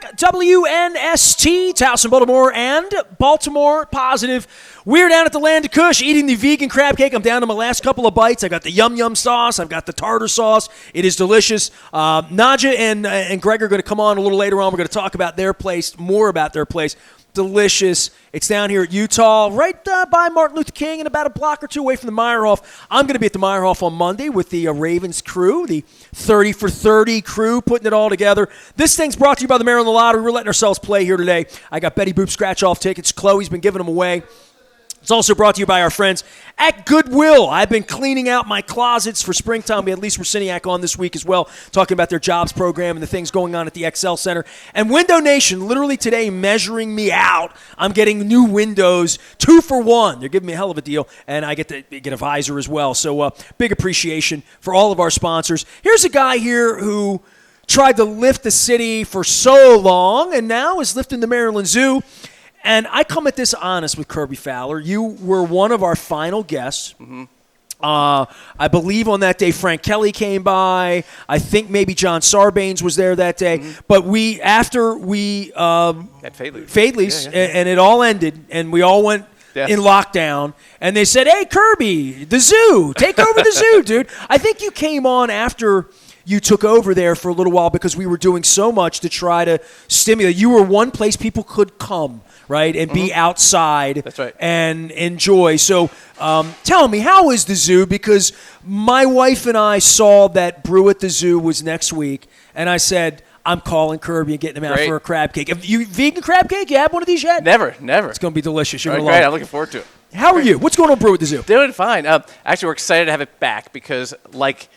back. WNST, Towson, Baltimore, and Baltimore Positive. We're down at the Land of Kush eating the vegan crab cake. I'm down to my last couple of bites. I got the yum-yum sauce. I've got the tartar sauce. It is delicious. Naja and Greg are going to come on a little later on. We're going to talk about their place, more about their place. Delicious. It's down here at Utah, right by Martin Luther King and about a block or two away from the Meyerhoff. I'm going to be at the Meyerhoff on Monday with the Ravens crew, the 30 for 30 crew, putting it all together. This thing's brought to you by the Maryland Lottery. We're letting ourselves play here today. I got Betty Boop scratch-off tickets. Chloe's been giving them away. It's also brought to you by our friends at Goodwill. I've been cleaning out my closets for springtime. We had Lisa Raciniak on this week as well, talking about their jobs program and the things going on at the Excel Center. And Window Nation, literally today, measuring me out. I'm getting new windows, 2 for 1. They're giving me a hell of a deal, and I get to get a visor as well. So big appreciation for all of our sponsors. Here's a guy here who tried to lift the city for so long and now is lifting the Maryland Zoo. And I come at this honest with Kirby Fowler. You were one of our final guests. Mm-hmm. I believe on that day Frank Kelly came by. I think maybe John Sarbanes was there that day. Mm-hmm. But after we at Fadley's, and it all ended, and we all went in lockdown, and they said, "Hey, Kirby, the zoo, take over the zoo, dude." I think you came on after you took over there for a little while because we were doing so much to try to stimulate. You were one place people could come, right, and be outside. That's right. And enjoy. So tell me, how is the zoo? Because my wife and I saw that Brew at the Zoo was next week, and I said, I'm calling Kirby and getting him out for a crab cake. Have you vegan crab cake? You had one of these yet? Never. It's going to be delicious. You're going to love it. I'm looking forward to it. How are you? What's going on Brew at the Zoo? Doing fine. Actually, we're excited to have it back because, like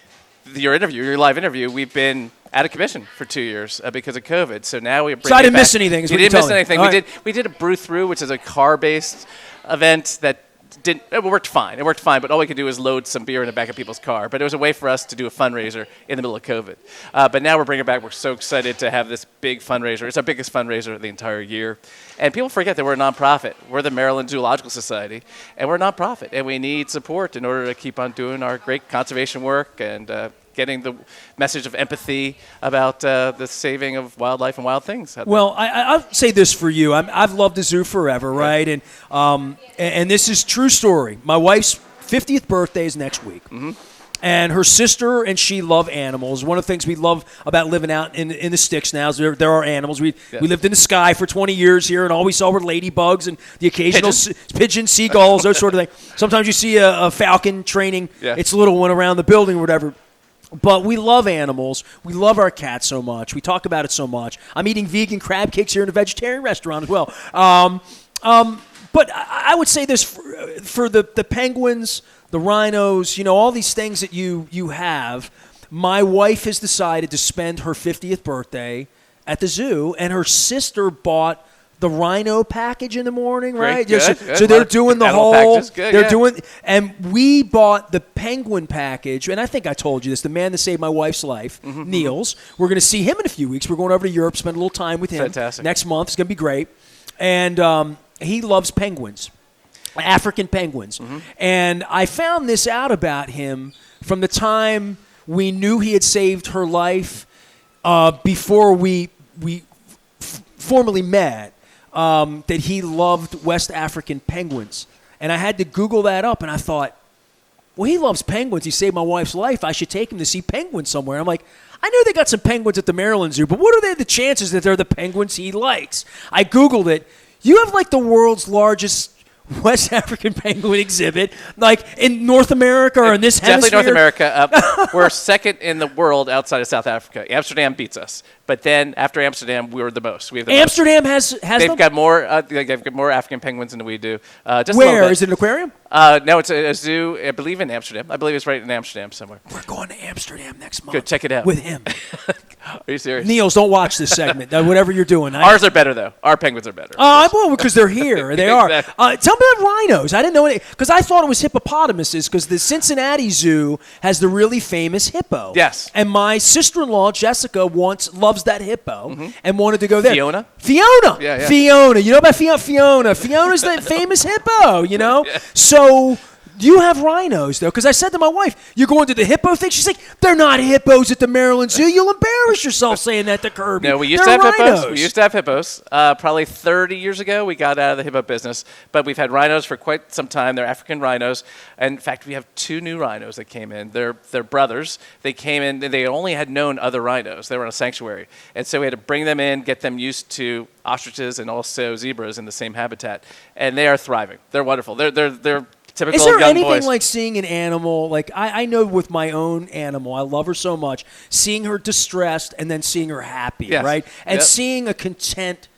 your live interview, we've been out of commission for 2 years because of COVID. So now we're bringing it back. So I didn't miss anything. We didn't miss anything. We did a brew through, which is a car-based event that it worked fine. It worked fine, but all we could do was load some beer in the back of people's car. But it was a way for us to do a fundraiser in the middle of COVID. But now we're bringing it back. We're so excited to have this big fundraiser. It's our biggest fundraiser of the entire year. And people forget that we're a nonprofit. We're the Maryland Zoological Society, and we're a nonprofit. And we need support in order to keep on doing our great conservation work and getting the message of empathy about the saving of wildlife and wild things. Well, I'll say this for you. I've loved the zoo forever, right? And this is true story. My wife's 50th birthday is next week. Mm-hmm. And her sister and she love animals. One of the things we love about living out in the sticks now is there are animals. We lived in the sky for 20 years here, and all we saw were ladybugs and the occasional pigeons, seagulls, those sort of things. Sometimes you see a falcon training its little one around the building or whatever. But we love animals. We love our cats so much. We talk about it so much. I'm eating vegan crab cakes here in a vegetarian restaurant as well. But I would say this for the penguins, the rhinos, all these things that you have. My wife has decided to spend her 50th birthday at the zoo, and her sister bought the rhino package in the morning, right? Good. So they're doing the whole. Good, doing, and we bought the penguin package. And I think I told you this. The man that saved my wife's life, Niels. We're going to see him in a few weeks. We're going over to Europe, spend a little time with him. Fantastic. Next month. It's going to be great. And he loves penguins, African penguins. Mm-hmm. And I found this out about him from the time we knew he had saved her life before we formally met. That he loved West African penguins. And I had to Google that up, and I thought, well, he loves penguins. He saved my wife's life. I should take him to see penguins somewhere. I'm like, I know they got some penguins at the Maryland Zoo, but what are the chances that they're the penguins he likes? I Googled it. You have, like, the world's largest West African penguin exhibit, like in North America or in this hemisphere? Definitely North America. We're second in the world outside of South Africa. Amsterdam beats us. But then after Amsterdam, we were the most. We have the Amsterdam most. has they've got more. They've got more African penguins than we do. Where is it? An aquarium? No, it's a zoo. I believe in Amsterdam. I believe it's right in Amsterdam somewhere. We're going to Amsterdam next month. Go check it out with him. Are you serious? Niels, don't watch this segment. Whatever you're doing. Ours are better though. Our penguins are better. Well, because they're here. They are. Tell me about rhinos. I didn't know any because I thought it was hippopotamuses because the Cincinnati Zoo has the really famous hippo. Yes. And my sister-in-law Jessica loves that hippo. Mm-hmm. And wanted to go there. Fiona? Yeah. Fiona. You know about Fiona? Fiona's the famous hippo, Yeah. So You have rhinos, though, because I said to my wife, you're going to the hippo thing? She's like, they're not hippos at the Maryland Zoo. You'll embarrass yourself saying that to Kirby. No, we used to have hippos. We used to have hippos. Probably 30 years ago, we got out of the hippo business. But we've had rhinos for quite some time. They're African rhinos. And in fact, we have 2 new rhinos that came in. They're brothers. They came in, and they only had known other rhinos. They were in a sanctuary. And so we had to bring them in, get them used to ostriches and also zebras in the same habitat. And they are thriving. They're wonderful. They're typical Is there young anything boys. like seeing an animal, like I know with my own animal, I love her so much, seeing her distressed and then seeing her happy, Yes. right? And Yep. seeing a content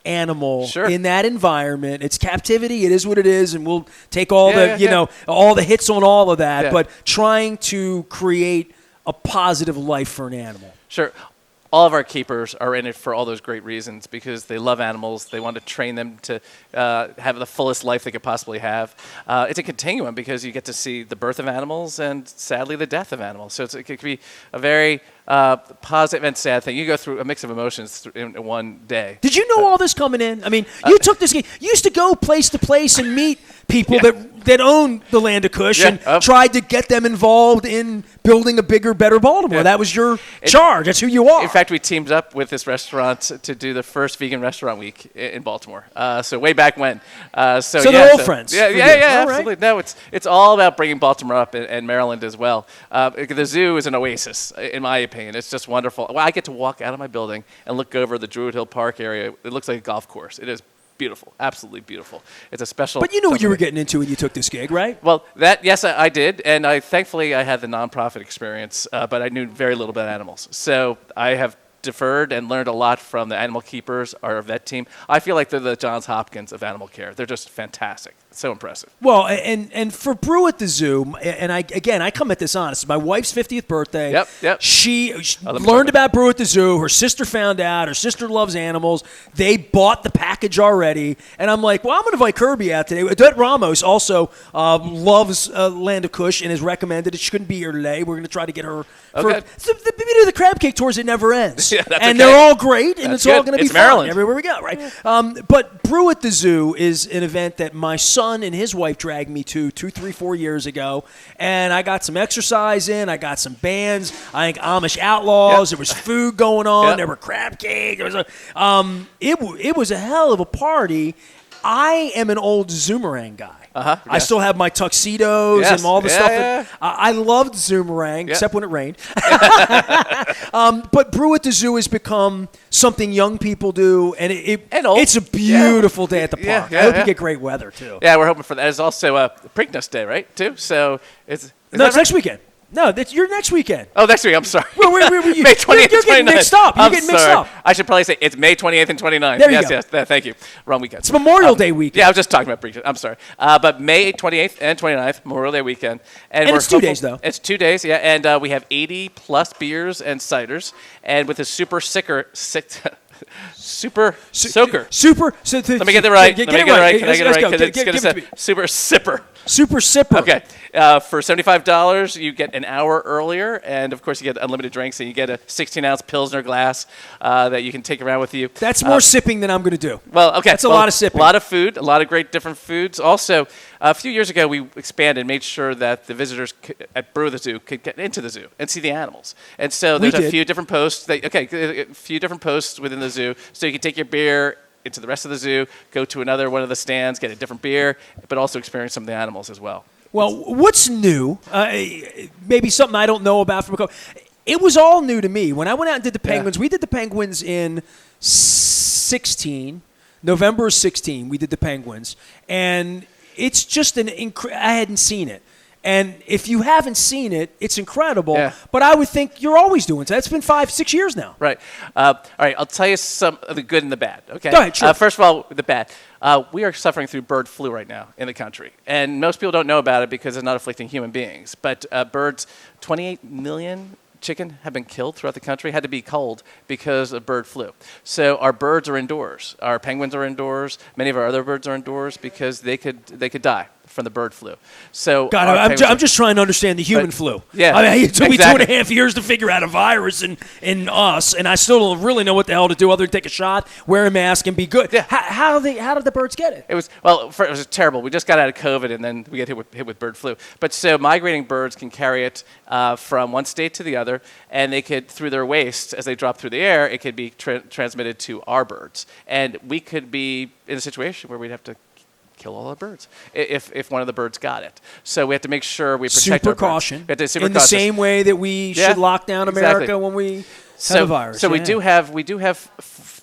animal Sure. in that environment. It's captivity. It is what it is, and we'll take all Yeah, all the hits on all of that, Yeah. but trying to create a positive life for an animal. Sure. All of our keepers are in it for all those great reasons because they love animals. They want to train them to have the fullest life they could possibly have. It's a continuum because you get to see the birth of animals and, sadly, the death of animals. So it could be a very positive and sad thing. You go through a mix of emotions in one day. Did you know all this coming in? I mean, you took this game. You used to go place to place and meet people that own the land of Kush and tried to get them involved in building a bigger, better Baltimore. Yeah. That was your charge. That's who you are. In fact, we teamed up with this restaurant to do the first vegan restaurant week in Baltimore. So way back when. So they're old friends. Yeah, for you. All absolutely. right. No, it's all about bringing Baltimore up and Maryland as well. The zoo is an oasis, in my opinion. It's just wonderful. Well, I get to walk out of my building and look over the Druid Hill Park area. It looks like a golf course. It is beautiful, absolutely beautiful. It's a special. But you knew what you were getting into when you took this gig, right? Well, yes, I did, and thankfully I had the nonprofit experience, but I knew very little about animals. So I have deferred and learned a lot from the animal keepers, our vet team. I feel like they're the Johns Hopkins of animal care. They're just fantastic. So impressive. Well, and for Brew at the Zoo, and I come at this honest. It's my wife's 50th birthday. Yep. She learned about Brew at the Zoo. Her sister found out. Her sister loves animals. They bought the package already. And I'm like, well, I'm going to invite Kirby out today. Odette Ramos also loves Land of Kush and has recommended it. She couldn't be here today. We're going to try to get her. Okay. So the beauty of the crab cake tours, it never ends. Yeah, that's and okay. they're all great, and That's it's all good. going to be It's fun Maryland. everywhere we go, right? But Brew at the Zoo is an event that my son and his wife dragged me to 2, 3, 4 years ago, and I got some exercise in. I got some bands. I think Amish Outlaws. There was food going on. Yep. There were crab cake. There was it was a hell of a party. I am an old Zoomerang guy. I still have my tuxedos and all the stuff. That, I loved Zoomerang, except when it rained. But Brew at the Zoo has become something young people do, and it's a beautiful day at the park. I hope you get great weather, too. Yeah, we're hoping for that. It's also Preakness Day, right, too? So it's next weekend. No, that's your next weekend. Oh, next week. I'm sorry. May 28th you're getting mixed up. You're getting mixed up. I should probably say it's May 28th and 29th. There you go. Yes. Thank you. Wrong weekend. It's Memorial Day weekend. Yeah, I was just talking about Preakness. I'm sorry. But May 28th and 29th, Memorial Day weekend. And it's 2 days, though. It's 2 days, yeah. And we have 80-plus beers and ciders. And with a super soaker. Let me get it right. Get it right. Can I get it right? Let's go. It's going to say super sipper. Super Sipper. Okay. For $75, you get an hour earlier, and of course you get unlimited drinks, and you get a 16-ounce Pilsner glass that you can take around with you. That's more sipping than I'm going to do. Well, okay. That's a lot of sipping. A lot of food, a lot of great different foods. Also, a few years ago, we expanded and made sure that the visitors at Brew at the Zoo could get into the zoo and see the animals. And so there's a few different posts. A few different posts within the zoo, so you can take your beer into the rest of the zoo, go to another one of the stands, get a different beer, but also experience some of the animals as well. Well, what's new? Maybe something I don't know about from it was all new to me. When I went out and did the Penguins, we did the Penguins in 16, November of 16, we did the Penguins. And it's just I hadn't seen it. And if you haven't seen it, it's incredible. Yeah. But I would think you're always doing it. That's been 5-6 years now. Right. All right. I'll tell you some of the good and the bad. Okay. Go ahead. Sure. First of all, the bad. We are suffering through bird flu right now in the country, and most people don't know about it because it's not afflicting human beings. But birds, 28 million chicken have been killed throughout the country, had to be culled because of bird flu. So our birds are indoors. Our penguins are indoors. Many of our other birds are indoors because they could die from the bird flu. So God, I'm just trying to understand the human flu. Yeah, I mean, it took me exactly. 2.5 years to figure out a virus in us, and I still don't really know what the hell to do other than take a shot, wear a mask, and be good. Yeah. How did the birds get it? It was terrible. We just got out of COVID, and then we get hit with bird flu. But so migrating birds can carry it from one state to the other, and they could, through their waste, as they drop through the air, it could be transmitted to our birds. And we could be in a situation where we'd have to kill all the birds if one of the birds got it. So we have to make sure we protect our birds. We have to super in the same way that we should lock down America exactly. when we have a virus. So we do have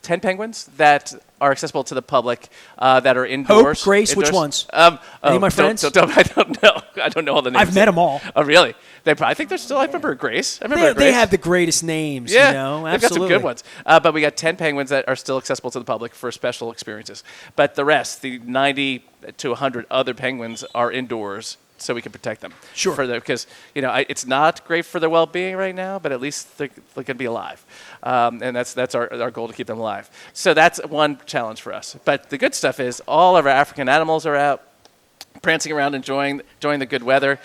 10 penguins that are accessible to the public that are indoors. Hope, Grace, which ones? Any of my friends? I don't know. I don't know all the names. I've met them all. Oh, really? I think they're still. I remember Grace. They have the greatest names. Yeah, you know? they've got some good ones. But we got 10 penguins that are still accessible to the public for special experiences. But the rest, the 90 to 100 other penguins, are indoors, so we can protect them. Sure. Because it's not great for their well-being right now, but at least they're going to be alive, and that's our goal, to keep them alive. So that's one challenge for us. But the good stuff is all of our African animals are out, prancing around, enjoying the good weather.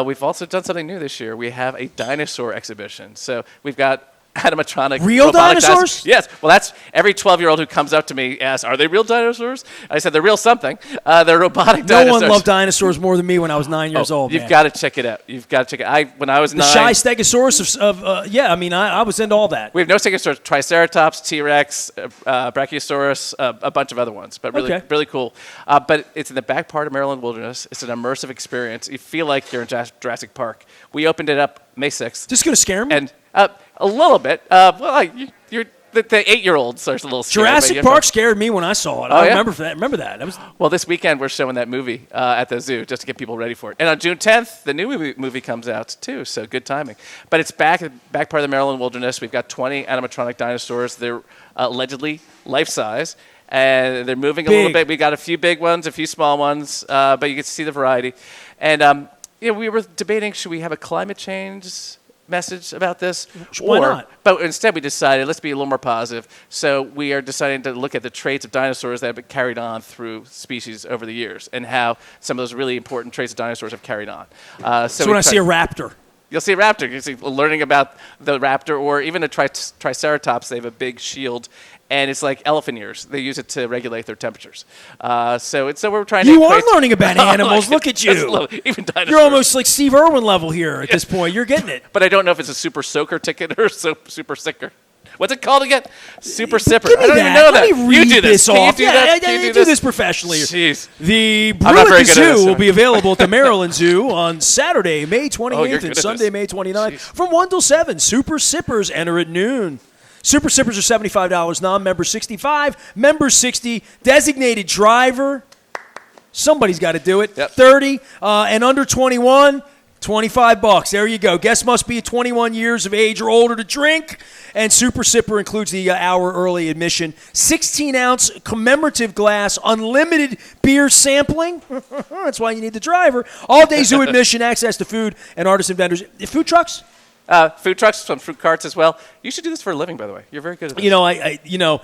We've also done something new this year. We have a dinosaur exhibition. So we've got animatronic real dinosaurs? Yes. Well, that's every 12-year-old who comes up to me asks, "Are they real dinosaurs?" I said, "They're real something. They're robotic dinosaurs." No one loved dinosaurs more than me when I was 9 years old. You've got to check it out. When I was the 9, shy stegosaurus I was into all that. we have no stegosaurus, Triceratops, T-Rex, Brachiosaurus, a bunch of other ones, but really cool. But it's in the back part of Maryland Wilderness. It's an immersive experience. You feel like you're in Jurassic Park. We opened it up May 6th. Is this going to scare me? And a little bit. You're the 8-year-olds are a little scared. Jurassic Park scared me when I saw it. Oh, I yeah? remember that. Well, this weekend we're showing that movie at the zoo just to get people ready for it. And on June 10th, the new movie comes out too, so good timing. But it's back part of the Maryland Wilderness. We've got 20 animatronic dinosaurs. They're allegedly life-size, and they're moving a little bit. We got a few big ones, a few small ones, but you get to see the variety. And we were debating, should we have a climate change message about this? Why not? But instead we decided, let's be a little more positive. So we are deciding to look at the traits of dinosaurs that have been carried on through species over the years, and how some of those really important traits of dinosaurs have carried on. So when I see a raptor. You'll see a raptor. You see learning about the raptor, or even a Triceratops. They have a big shield, and it's like elephant ears. They use it to regulate their temperatures. So we're trying to. You are learning about animals. Look at you. Even dinosaurs. You're almost like Steve Irwin level here at this point. You're getting it. But I don't know if it's a super soaker ticket or super sicker. What's it called again? Super sipper. Give me I don't even know that. Let me read you do this Can off. You do that? Can I you do this professionally. Jeez. The Brew not at very the good at this, Zoo will be available at the Maryland Zoo on Saturday, May 28th and Sunday, May 29th from 1 till 7. Super Sippers enter at noon. Super Sippers are $75, non-member $65, member $60, designated driver. Somebody's got to do it. Yep. 30 and under 21. $25. There you go. Guests must be 21 years of age or older to drink. And Super Sipper includes the hour early admission, 16-ounce commemorative glass, unlimited beer sampling. That's why you need the driver. All-day zoo admission, access to food and artisan vendors. Food trucks? Food trucks, some fruit carts as well. You should do this for a living, by the way. You're very good at this.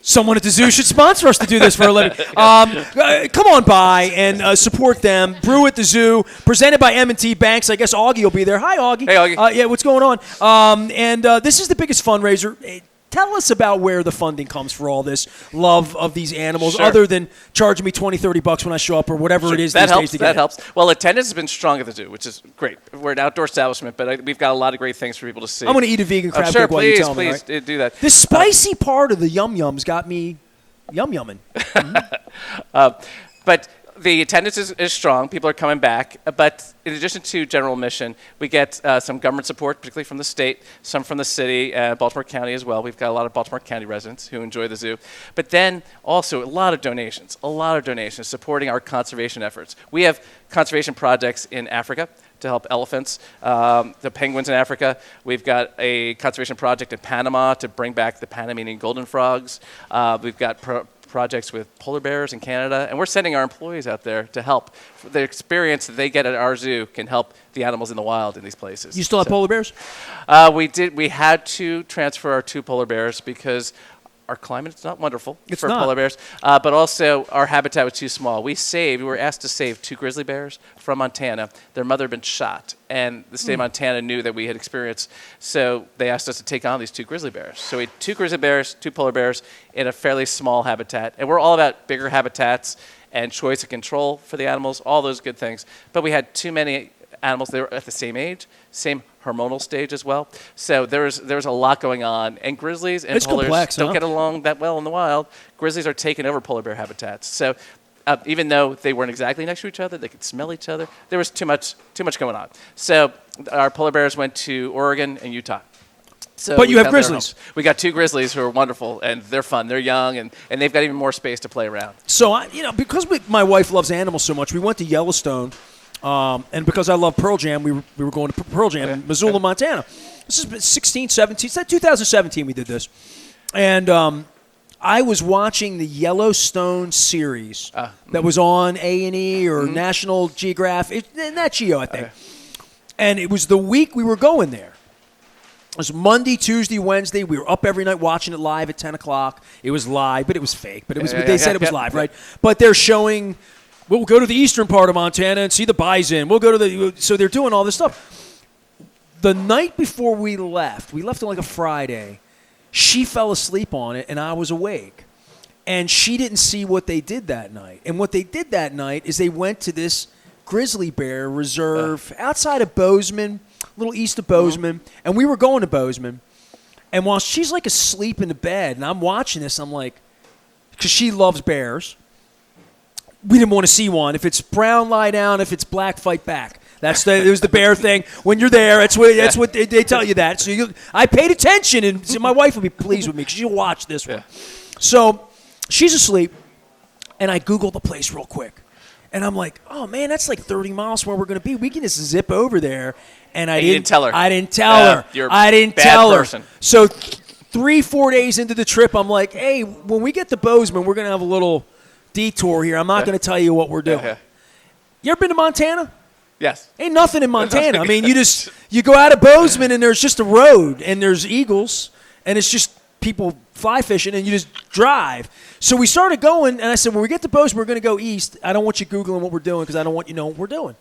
Someone at the zoo should sponsor us to do this for a living. Come on by and support them. Brew at the Zoo, presented by M&T Banks. I guess Augie will be there. Hi, Augie. Hey, Augie. What's going on? This is the biggest fundraiser. Tell us about where the funding comes for all this love of these animals, Sure. other than charging me $20-$30 when I show up or whatever it is these days to get. That helps. Well, attendance has been strong at the zoo, which is great. We're an outdoor establishment, but we've got a lot of great things for people to see. I'm going to eat a vegan crab sure, cake while you tell me. Please, do that. The spicy part of the yum-yums got me yum-yumming. But the attendance is strong. People are coming back. But in addition to general admission, we get some government support, particularly from the state, some from the city, Baltimore County as well. We've got a lot of Baltimore County residents who enjoy the zoo. But then also a lot of donations supporting our conservation efforts. We have conservation projects in Africa to help elephants, the penguins in Africa. We've got a conservation project in Panama to bring back the Panamanian golden frogs. We've got projects with polar bears in Canada, and we're sending our employees out there to help. The experience that they get at our zoo can help the animals in the wild in these places. You still have polar bears? We had to transfer our 2 polar bears because our climate's not wonderful It's for not. polar bears, but also our habitat was too small. We were asked to save 2 grizzly bears from Montana. Their mother had been shot, and the state of Montana knew that we had experience, so they asked us to take on these 2 grizzly bears. So we had 2 grizzly bears, 2 polar bears in a fairly small habitat, and we're all about bigger habitats and choice of control for the animals, all those good things. But we had too many animals. They were at the same age, same hormonal stage as well. So there was a lot going on. And grizzlies and It's polars complex, don't huh? get along that well in the wild. Grizzlies are taking over polar bear habitats. So even though they weren't exactly next to each other, they could smell each other. There was too much going on. So our polar bears went to Oregon and Utah. So But you we have found their grizzlies. home. We got 2 grizzlies who are wonderful, and they're fun. They're young, and they've got even more space to play around. So, because my wife loves animals so much, we went to Yellowstone. And because I love Pearl Jam, we were going to Pearl Jam in Missoula, Montana. This is 16, 17, it's like 2017 we did this. And I was watching the Yellowstone series that was on A&E or National Geographic, Nat Geo, I think. And it was the week we were going there. It was Monday, Tuesday, Wednesday. We were up every night watching it live at 10 o'clock. It was live, but it was fake. But they said it was live, right? But they're showing... We'll go to the eastern part of Montana and see the bison. We'll go to so they're doing all this stuff. The night before we left on like a Friday, she fell asleep on it and I was awake. And she didn't see what they did that night. And what they did that night is they went to this grizzly bear reserve outside of Bozeman, a little east of Bozeman. And we were going to Bozeman. And while she's like asleep in the bed and I'm watching this, I'm like, because she loves bears. We didn't want to see one. If it's brown, lie down. If it's black, fight back. It was the bear thing. When you're there, that's what they tell you that. So I paid attention, and so my wife will be pleased with me because she'll watch this one. So she's asleep, and I Googled the place real quick. And I'm like, oh, man, that's like 30 miles from where we're going to be. We can just zip over there. And you didn't tell her. I didn't tell her. You're I didn't bad tell person. her. So 3-4 days into the trip, I'm like, hey, when we get to Bozeman, we're going to have a little detour here. I'm not going to tell you what we're doing. You ever been to Montana? Yes. Ain't nothing in Montana. I mean, you go out of Bozeman and there's just a road and there's eagles and it's just people fly fishing and you just drive. So we started going and I said, when we get to Bozeman, we're going to go east. I don't want you Googling what we're doing because I don't want you to know what we're doing.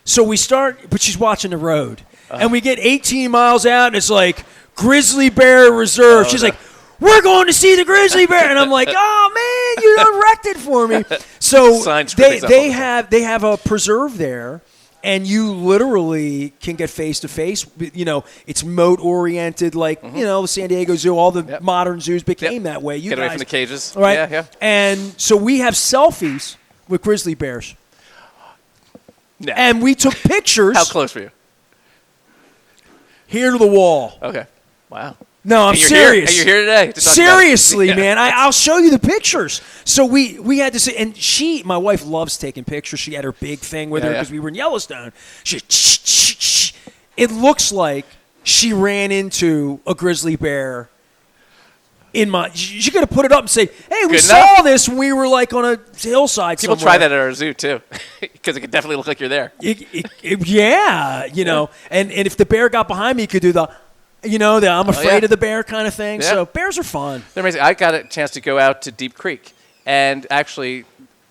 So we start, but she's watching the road. And we get 18 miles out and it's like Grizzly Bear Reserve. She's like, we're going to see the grizzly bear. And I'm like, oh, man, you done wrecked it for me. So they have a preserve there, and you literally can get face-to-face. You know, it's moat-oriented like, the San Diego Zoo. All the modern zoos became that way. You Get away guys, from the cages. Right? Yeah. And so we have selfies with grizzly bears. No. And we took pictures. How close were you? Here to the wall. Okay. Wow. No, I'm serious. Are you here today? Seriously, man. I'll show you the pictures. So we had to say, and my wife loves taking pictures. She had her big thing with her because we were in Yellowstone. It looks like she ran into a grizzly bear she could have put it up and say, hey, we saw this when we were like on a hillside People somewhere. try that at our zoo too because it could definitely look like you're there. And if the bear got behind me, it could do the I'm afraid of the bear kind of thing. Yeah. So bears are fun. They're amazing. I got a chance to go out to Deep Creek and actually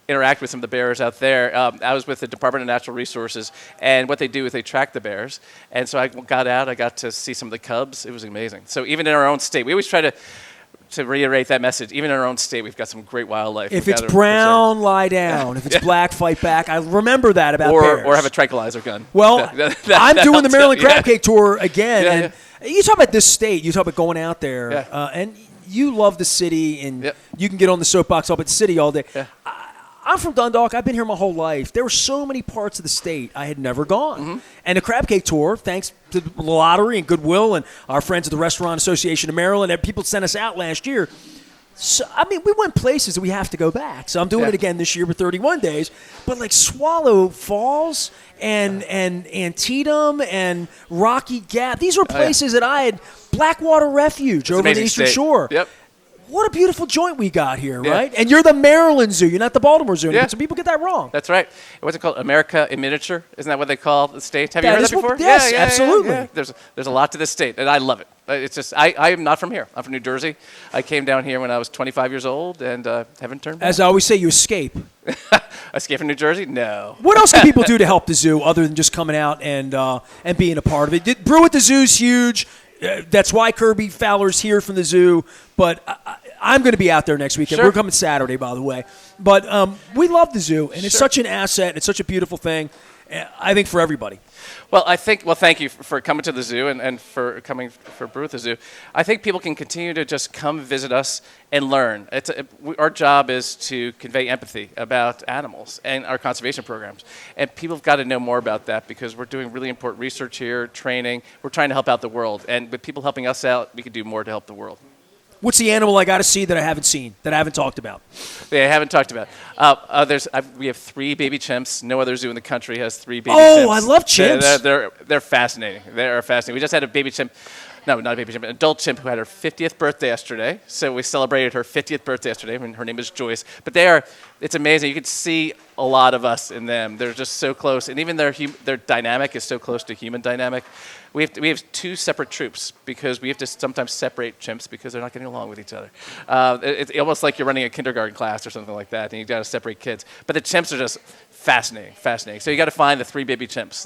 interact with some of the bears out there. I was with the Department of Natural Resources, and what they do is they track the bears. And so I got out. I got to see some of the cubs. It was amazing. So even in our own state, we always try to reiterate that message. Even in our own state, we've got some great wildlife. If it's brown, lie down. If it's black, fight back. I remember that about bears. Or have a tranquilizer gun. Well, I'm doing the Maryland Crab Cake Tour again. Yeah, You talk about this state. You talk about going out there. And you love the city, and you can get on the soapbox up at the city all day. Yeah. I'm from Dundalk. I've been here my whole life. There were so many parts of the state I had never gone. Mm-hmm. And the Crab Cake Tour, thanks to the lottery and Goodwill and our friends at the Restaurant Association of Maryland, and people sent us out last year. So, I mean, we went places that we have to go back. So I'm doing it again this year with 31 days. But like Swallow Falls and Antietam and Rocky Gap, these were places that I had. Blackwater Refuge over the Eastern Shore. Yep. What a beautiful joint we got here, Yeah. right? And you're the Maryland Zoo. You're not the Baltimore Zoo. Yeah. Some people get that wrong. That's right. What's it called? America in miniature? Isn't that what they call the state? Have you That heard is that before? what- yes, absolutely. Yeah. There's a lot to this state, and I love it. It's just I am not from here. I'm from New Jersey. I came down here when I was 25 years old, and haven't turned back. As I always say, you escape. Escape from New Jersey? No. What else can people do to help the zoo other than just coming out and being a part of it? Brew at the Zoo's huge. That's why Kirby Fowler's here from the zoo. But I'm going to be out there next weekend. Sure. We're coming Saturday, by the way. But we love the zoo, and it's Sure. such an asset. It's such a beautiful thing, I think, for everybody. Well, thank you for coming to the zoo and for coming for Brew at the Zoo. I think people can continue to just come visit us and learn. Our job is to convey empathy about animals and our conservation programs. And people have got to know more about that because we're doing really important research here, training. We're trying to help out the world. And with people helping us out, we can do more to help the world. What's the animal I got to see that I haven't seen, that I haven't talked about? They haven't talked about. We have 3 baby chimps. No other zoo in the country has 3 baby chimps. Oh, I love chimps. They're fascinating. They are fascinating. We just had a baby chimp. No, not a baby chimp. An adult chimp who had her 50th birthday yesterday. So we celebrated her 50th birthday yesterday. And her name is Joyce. But it's amazing. You can see a lot of us in them. They're just so close. And even their dynamic is so close to human dynamic. We have 2 separate troops because we have to sometimes separate chimps because they're not getting along with each other. It's almost like you're running a kindergarten class or something like that, and you've got to separate kids. But the chimps are just fascinating. So you got to find the 3 baby chimps.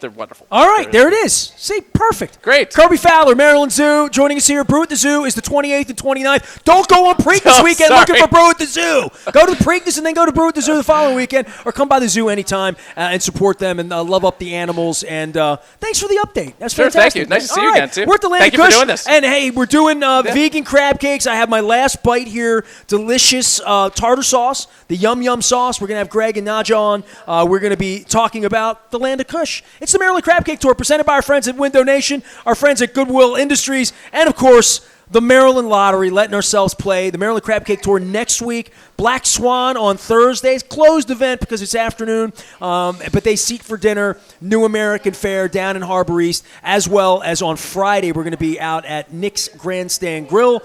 They're wonderful. All right, there it is. See, perfect. Great. Kirby Fowler, Maryland Zoo, joining us here. Brew at the Zoo is the 28th and 29th. Don't go on Preakness Oh, weekend sorry. looking for Brew at the Zoo. Go to the Preakness and then go to Brew at the Zoo the following weekend, or come by the zoo anytime and support them and love up the animals. And thanks for the update. That's Sure, fantastic. thank you. Nice to see you All right, again, too. We're at the Land Thank of you for Kush, doing this. And hey, we're doing vegan crab cakes. I have my last bite here. Delicious tartar sauce, the Yum Yum sauce. We're going to have Greg and Naja on. We're going to be talking about the Land of Kush. It's the Maryland Crab Cake Tour presented by our friends at Window Nation, our friends at Goodwill Industries, and of course, the Maryland Lottery, letting ourselves play. The Maryland Crab Cake Tour next week. Black Swan on Thursdays. Closed event because it's afternoon, but they seat for dinner. New American Fair down in Harbor East, as well as on Friday, we're going to be out at Nick's Grandstand Grill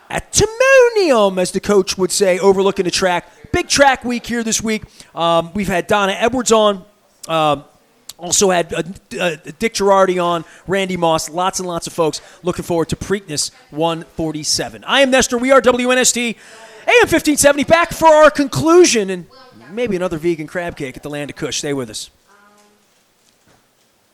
at Timonium, as the coach would say, overlooking the track. Big track week here this week. We've had Donna Edwards on. Also had Dick Girardi on, Randy Moss, lots and lots of folks. Looking forward to Preakness 147. I am Nestor. We are WNST, AM 1570. Back for our conclusion and maybe another vegan crab cake at the Land of Kush. Stay with us.